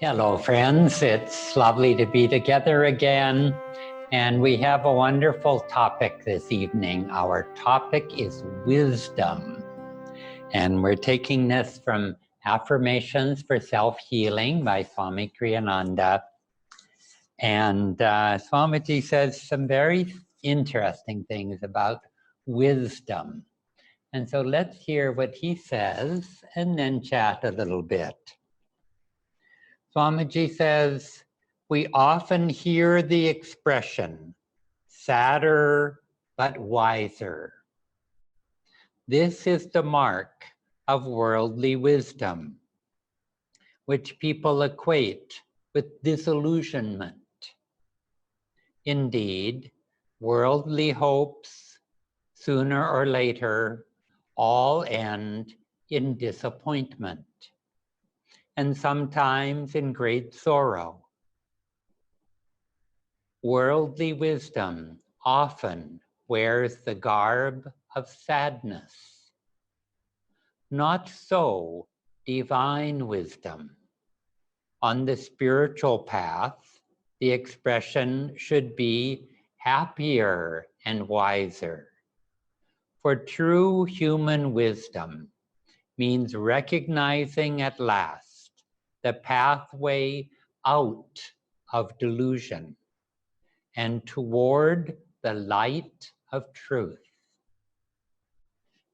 Hello, friends. It's lovely to be together again. And we have a wonderful topic this evening. Our topic is wisdom. And we're taking this from Affirmations for Self-Healing by Swami Kriyananda. And Swamiji says some very interesting things about wisdom. And so let's hear what he says and then chat a little bit. Swamiji says, we often hear the expression, sadder but wiser. This is the mark of worldly wisdom, which people equate with disillusionment. Indeed, worldly hopes, sooner or later, all end in disappointment, and sometimes in great sorrow. Worldly wisdom often wears the garb of sadness. Not so divine wisdom. On the spiritual path, the expression should be happier and wiser. For true human wisdom means recognizing at last the pathway out of delusion and toward the light of truth.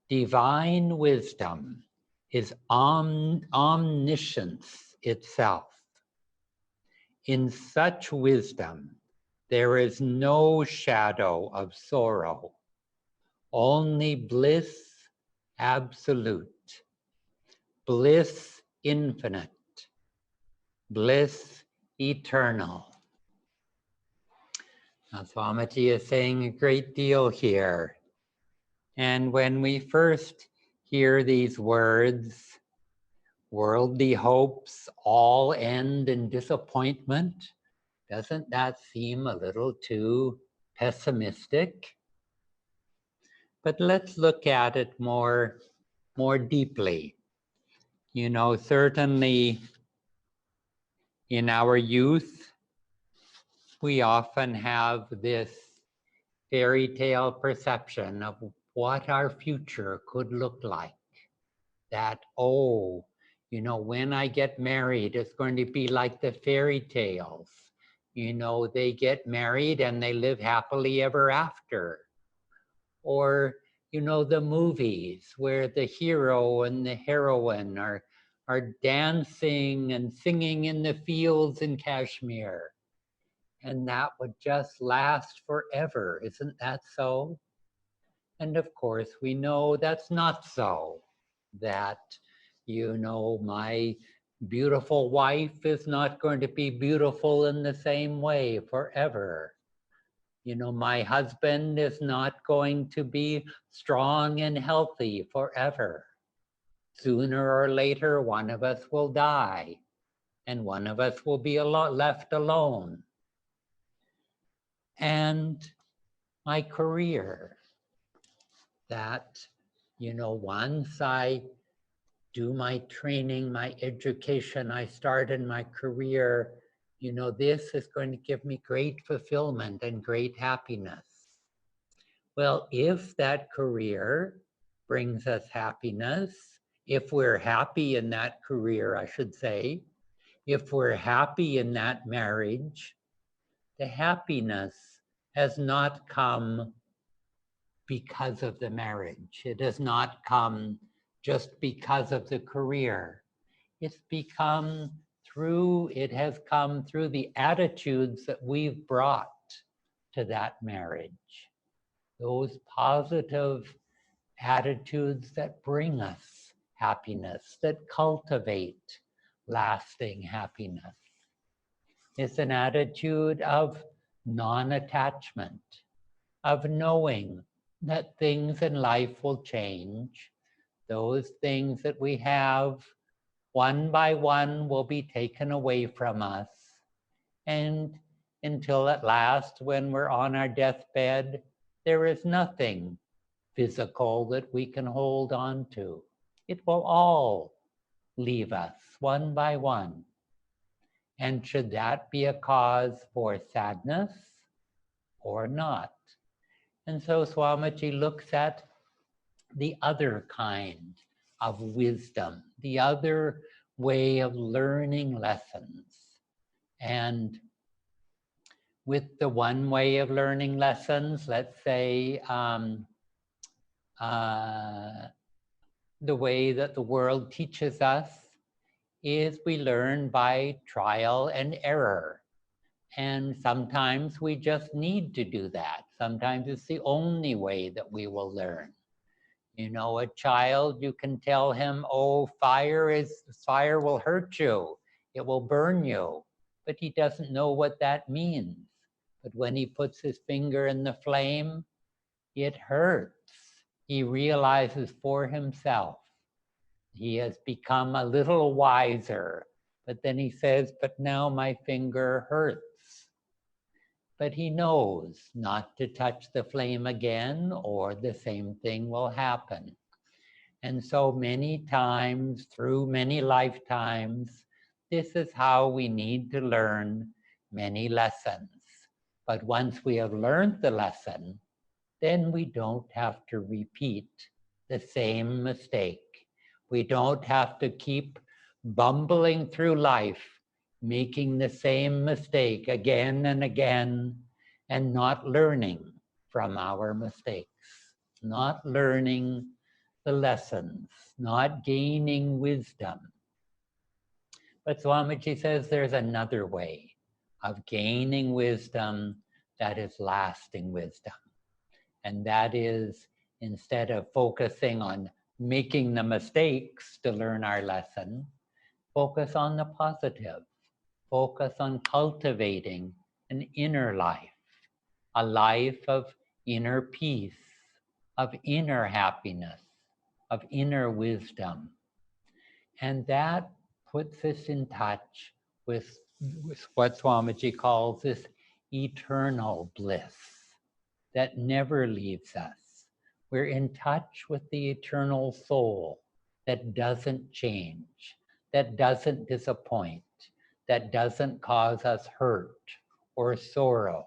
Divine wisdom is omniscience itself. In such wisdom, there is no shadow of sorrow, only bliss absolute, bliss infinite, bliss eternal. Now, Swamiji is saying a great deal here. And when we first hear these words, worldly hopes all end in disappointment, doesn't that seem a little too pessimistic? But let's look at it more deeply. You know, certainly in our youth, we often have this fairy tale perception of what our future could look like. That, oh, you know, when I get married, it's going to be like the fairy tales. You know, they get married and they live happily ever after. Or, you know, the movies where the hero and the heroine are dancing and singing in the fields in Kashmir. And that would just last forever. Isn't that so? And of course, we know that's not so. That, you know, my beautiful wife is not going to be beautiful in the same way forever. You know, my husband is not going to be strong and healthy forever. Sooner or later, one of us will die, and one of us will be left alone. And my career, that, you know, once I do my training, my education, I start in my career, you know, this is going to give me great fulfillment and great happiness. Well, if that career brings us happiness, if we're happy in that career, I should say, if we're happy in that marriage, the happiness has not come because of the marriage. It has not come just because of the career. It has come through the attitudes that we've brought to that marriage. Those positive attitudes that bring us happiness, that cultivate lasting happiness. It's an attitude of non-attachment, of knowing that things in life will change. Those things that we have, one by one, will be taken away from us. And until at last, when we're on our deathbed, there is nothing physical that we can hold on to. It will all leave us one by one. And should that be a cause for sadness or not? And so Swamiji looks at the other kind of wisdom, the other way of learning lessons. And with the one way of learning lessons, let's say the way that the world teaches us is we learn by trial and error. And sometimes we just need to do that. Sometimes it's the only way that we will learn. You know, a child, you can tell him, oh, fire will hurt you. It will burn you. But he doesn't know what that means. But when he puts his finger in the flame, it hurts. He realizes for himself. He has become a little wiser. But then he says, but now my finger hurts. But he knows not to touch the flame again, or the same thing will happen. And so many times, through many lifetimes, this is how we need to learn many lessons. But once we have learned the lesson, then we don't have to repeat the same mistake. We don't have to keep bumbling through life, making the same mistake again and again, and not learning from our mistakes, not learning the lessons, not gaining wisdom. But Swamiji says there's another way of gaining wisdom that is lasting wisdom. And that is, instead of focusing on making the mistakes to learn our lesson, focus on the positive. Focus on cultivating an inner life, a life of inner peace, of inner happiness, of inner wisdom. And that puts us in touch with what Swamiji calls this eternal bliss that never leaves us. We're in touch with the eternal soul that doesn't change, that doesn't disappoint, that doesn't cause us hurt or sorrow.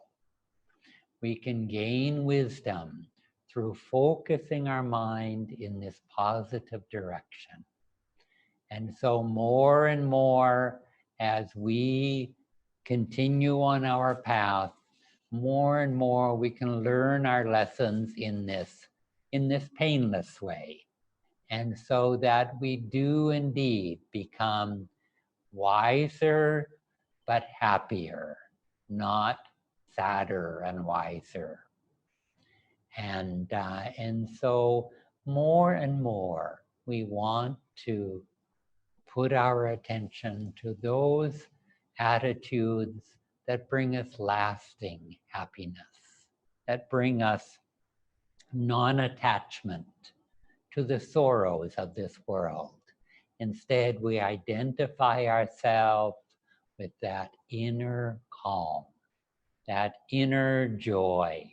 We can gain wisdom through focusing our mind in this positive direction. And so more and more, as we continue on our path, more and more we can learn our lessons in this painless way. And so that we do indeed become wiser, but happier, not sadder and wiser. And so more and more we want to put our attention to those attitudes that bring us lasting happiness, that bring us non-attachment to the sorrows of this world. Instead, we identify ourselves with that inner calm, that inner joy.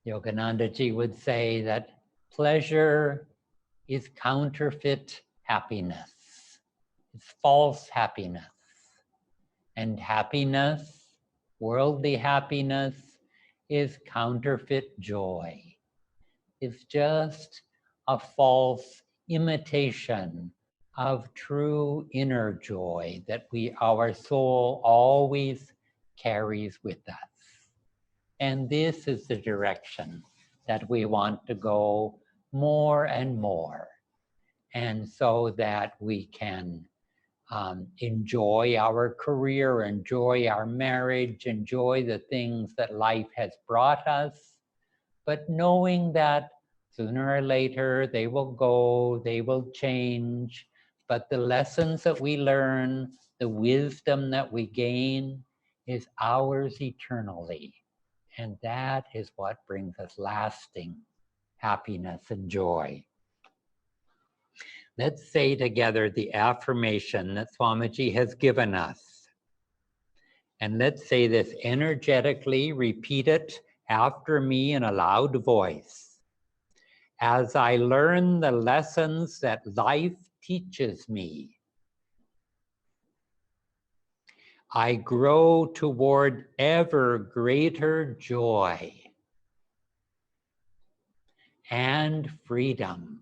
Yogananda Ji would say that pleasure is counterfeit happiness. It's false happiness. And happiness, worldly happiness, is counterfeit joy. It's just a false imitation of true inner joy that our soul always carries with us. And this is the direction that we want to go more and more. And so that we can enjoy our career, enjoy our marriage, enjoy the things that life has brought us, but knowing that sooner or later they will go, they will change, but the lessons that we learn, the wisdom that we gain is ours eternally. And that is what brings us lasting happiness and joy. Let's say together the affirmation that Swamiji has given us. And let's say this energetically, repeat it after me in a loud voice. As I learn the lessons that life teaches me, I grow toward ever greater joy and freedom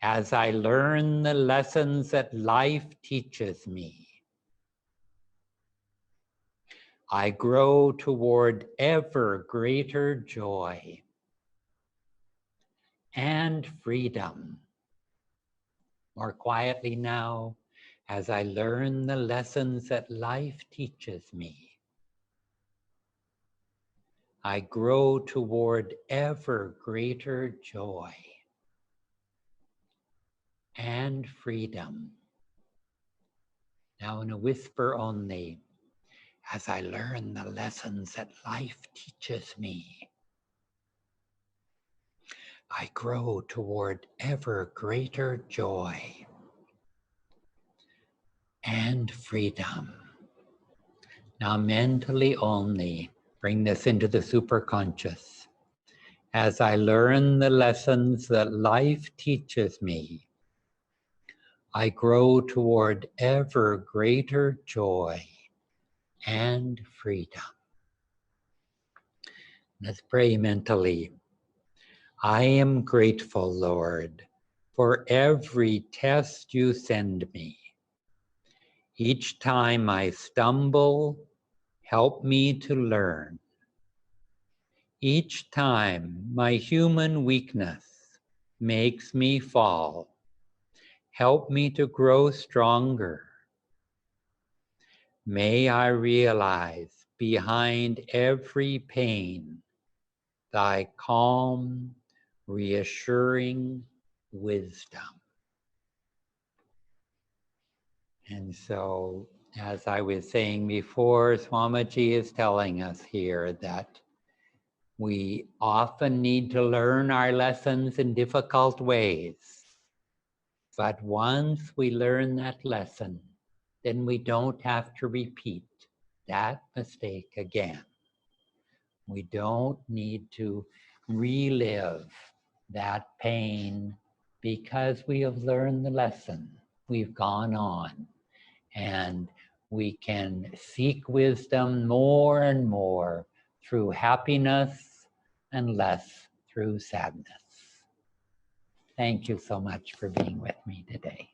as I learn the lessons that life teaches me. I grow toward ever greater joy and freedom. More quietly now, as I learn the lessons that life teaches me. I grow toward ever greater joy and freedom. Now in a whisper only, as I learn the lessons that life teaches me. I grow toward ever greater joy and freedom. Now mentally only, bring this into the superconscious. As I learn the lessons that life teaches me, I grow toward ever greater joy and freedom. Let's pray mentally. I am grateful, Lord, for every test you send me. Each time I stumble, help me to learn. Each time my human weakness makes me fall, help me to grow stronger. May I realize behind every pain thy calm, reassuring wisdom. And so, as I was saying before, Swamiji is telling us here that we often need to learn our lessons in difficult ways. But once we learn that lesson, then we don't have to repeat that mistake again. We don't need to relive that pain because we have learned the lesson. We've gone on and we can seek wisdom more and more through happiness and less through sadness. Thank you so much for being with me today.